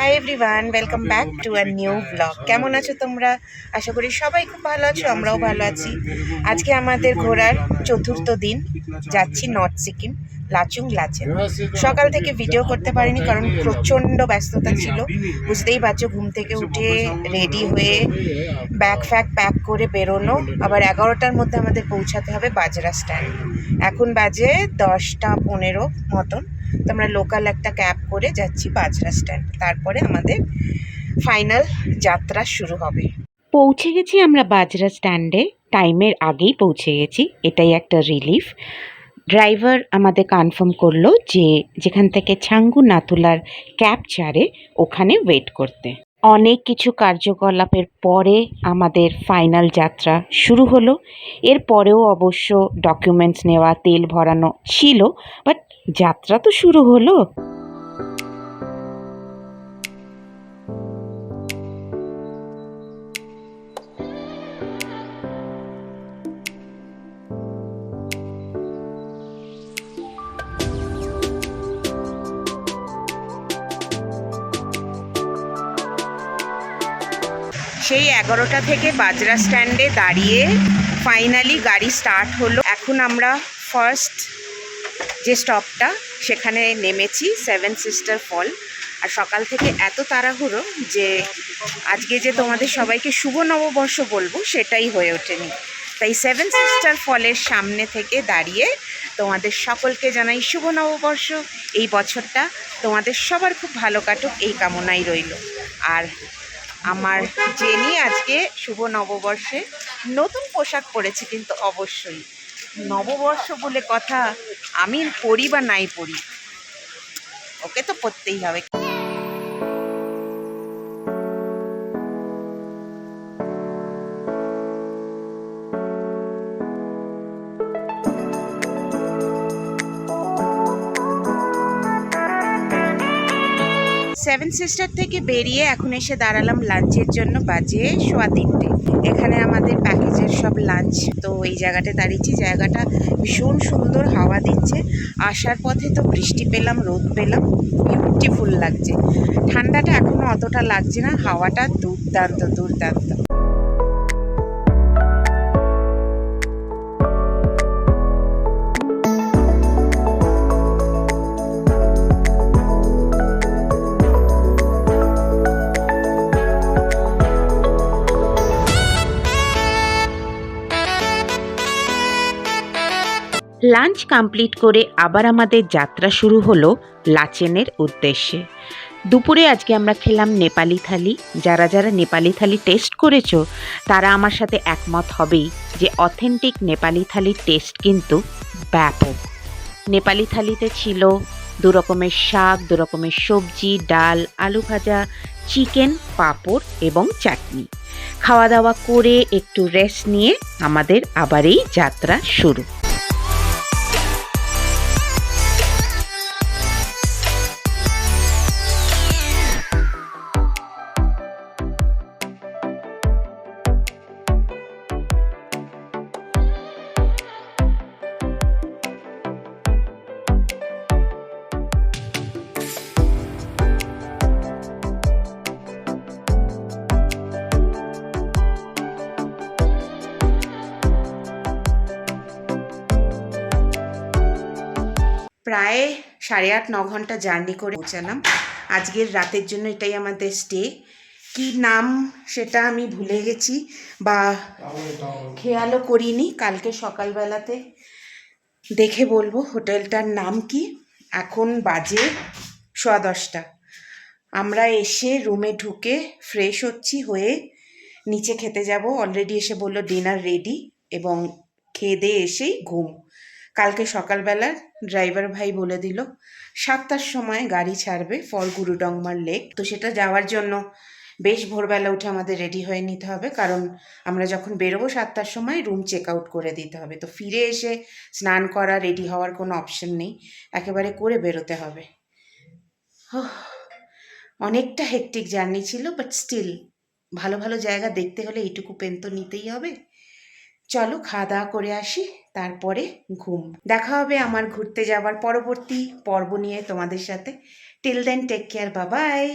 Hi everyone, welcome back to a new blog. কেমন আছো তোমরা? আশা করি সবাই খুব ভালো আছো, আমরাও ভালো আছি। আজকে আমাদের ঘোরার চতুর্থ দিন, যাচ্ছি নর্থ সিকিম, লাচুং লাচেন। সকাল থেকে ভিডিও করতে পারিনি কারণ প্রচণ্ড ব্যস্ততা ছিল। বুঝতেই পারছো, ঘুম থেকে উঠে রেডি হয়ে ব্যাগ ফ্যাগ প্যাক করে বেরোনো, আবার 11টার মধ্যে আমাদের পৌঁছাতে হবে বাজরা স্ট্যান্ড। এখন বাজে 10টা 15 মতন। তো আমরা লোকাল একটা ক্যাব করে যাচ্ছি বাজরা স্ট্যান্ড, তারপরে আমাদের ফাইনাল যাত্রা শুরু হবে। পৌঁছে গেছি আমরা বাজরা স্ট্যান্ডে, টাইমের আগেই পৌঁছে গেছি, এটাই একটা রিলিফ। ড্রাইভার আমাদের কনফার্ম করলো যে যেখান থেকে ছাঙ্গু নাথুলার ক্যাব ছাড়ে ওখানে ওয়েট করতে। অনেক কিছু কার্যকলাপের পরে আমাদের ফাইনাল যাত্রা শুরু হলো। এরপরেও অবশ্য ডকুমেন্টস নেওয়া, তেল ভরানো ছিল, বাট যাত্রা তো শুরু হলো। সেই 11টা থেকে বাজরা স্ট্যান্ডে দাঁড়িয়ে ফাইনালি গাড়ি স্টার্ট হলো। এখন আমরা ফার্স্ট যে স্টপটা সেখানে নেমেছি, সেভেন সিস্টার ফল। আর সকাল থেকে এত তাড়াহুড়ো যে আজকে যে তোমাদের সবাইকে শুভ নববর্ষ বলবো সেটাই হয়ে ওঠেনি। তাই সেভেন সিস্টার ফলের সামনে থেকে দাঁড়িয়ে তোমাদের সকলকে জানাই শুভ নববর্ষ। এই বছরটা তোমাদের সবার খুব ভালো কাটুক, এই কামনাই রইল। আর আমার জেনি আজকে শুভ নববর্ষে নতুন পোশাক পরেছি, কিন্তু অবশ্যই নববর্ষ বলে কথা, আমি পরি বা নাই পরি, ওকে তো পরতেই হবে। সেভেন সিস্টার থেকে বেরিয়ে এখন এসে দাঁড়ালাম লাঞ্চের জন্য, বাজে 3:15। এখানে আমাদের প্যাকেজের সব লাঞ্চ। তো এই জায়গাটা দাঁড়িয়েছি, জায়গাটা ভীষণ সুন্দর, হাওয়া দিচ্ছে। আসার পথে তো বৃষ্টি পেলাম, রোদ পেলাম, বিউটিফুল লাগছে। ঠান্ডাটা এখনও অতটা লাগছে না, হাওয়াটা দুর্দান্ত দুর্দান্ত। লাঞ্চ কমপ্লিট করে আবার আমাদের যাত্রা শুরু হলো লাচেনের উদ্দেশ্যে। দুপুরে আজকে আমরা খেলাম নেপালি থালি। যারা যারা নেপালি থালি টেস্ট করেছো তারা আমার সাথে একমত হবেই যে অথেন্টিক নেপালি থালির টেস্ট কিন্তু ব্যাপক। নেপালি থালিতে ছিল 2 রকমের শাক, 2 রকমের সবজি, ডাল, আলু ভাজা, চিকেন, পাঁপড় এবং চাটনি। খাওয়া দাওয়া করে একটু রেস্ট নিয়ে আমাদের আবার এই যাত্রা শুরু। প্রায় 8.5-9 ঘন্টা জার্নি করে পৌঁছালাম। আজকের রাতের জন্য এটাই আমাদের স্টে। কি নাম সেটা আমি ভুলে গেছি বা খেয়ালও করিনি, কালকে সকালবেলাতে দেখে বলবো হোটেলটার নাম কি। এখন বাজে 10:15। আমরা এসে রুমে ঢুকে ফ্রেশ হচ্ছি, হয়ে নিচে খেতে যাব। অলরেডি এসে বললো ডিনার রেডি, এবং খেয়ে দিয়ে এসেই ঘুম। কালকে সকালবেলা ড্রাইভার ভাই বলে দিল 7টার সময় গাড়ি ছাড়বে ফর গুরুডংমার লেক। তো সেটা যাওয়ার জন্য বেশ ভোরবেলা উঠে আমাদের রেডি হয়ে নিতে হবে, কারণ আমরা যখন বেরোবো 7টার সময় রুম চেক আউট করে দিতে হবে। তো ফিরে এসে স্নান করা, রেডি হওয়ার কোনো অপশন নেই, একেবারে করে বেরোতে হবে। অনেকটা হেকটিক জার্নি ছিল, বাট স্টিল ভালো ভালো জায়গা দেখতে হলে এইটুকু পেন তো নিতেই হবে। চলো খাওয়া দাওয়া করে আসি, তারপরে ঘুম। দেখা হবে আমার ঘুরতে যাবার পরবর্তী পর্ব নিয়ে তোমাদের সাথে। Till then take care, bye by.